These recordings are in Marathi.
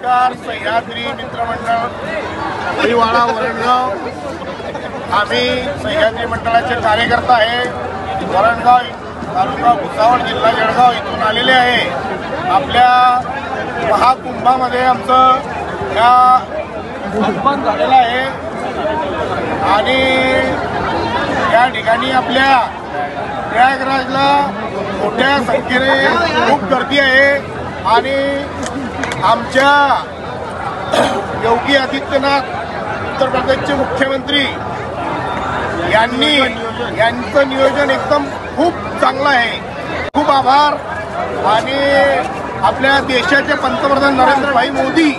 नमस्कार. सह्याद्री मित्रमंडळ परिवारा वरणगाव, आम्ही सह्याद्री मंडळाचे कार्यकर्ता आहे. वरणगाव तालुका भुसावळ जिल्हा जळगाव इथून आलेले आहे. आपल्या महाकुंभामध्ये आमचं आगमन झालेलं आहे आणि या ठिकाणी आपल्या प्रयागराजला मोठ्या संख्येने खूप गर्दी आहे आणि आमच्या योगी आदित्यनाथ उत्तर प्रदेशचे मुख्यमंत्री यांचं नियोजन एकदम खूप चांगलं आहे. खूप आभार. आणि आपल्या देशाचे पंतप्रधान नरेंद्रभाई मोदी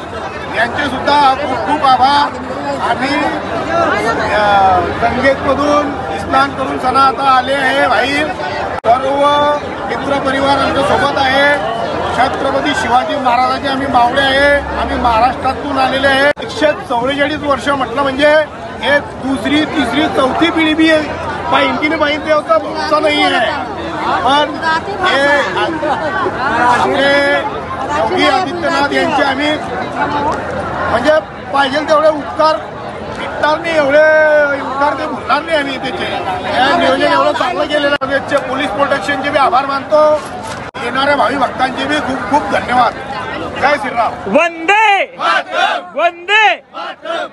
यांचे सुद्धा खूप खूप आभार. आम्ही गंगेतमधून स्नान करून सणा आता आले आहे. भाई सर्व मित्र परिवार आमच्या सोबत आहे. छत्रपती शिवाजी महाराजांचे आम्ही मावळे आहे. आम्ही महाराष्ट्रातून आलेले आहे. 144 वर्ष म्हटलं म्हणजे हे दुसरी तिसरी चौथी पिढी भी पाहिजे पाहिजे होता भरोसा नाही आहे. पण हे आपले योगी आदित्यनाथ यांचे आम्ही म्हणजे पाहिजे तेवढे उपकार विकणार नाही, एवढे उपकार ते भरणार नाही. आम्ही त्याचे नियोजन एवढं चांगलं केलेलं आहे. पोलीस प्रोटेक्शनचे बी आभार मानतो. येणाऱ्या भावी भक्तांचे बी खूप खूप धन्यवाद. जय श्रीराम. वंदे मातरम. वंदे मातरम.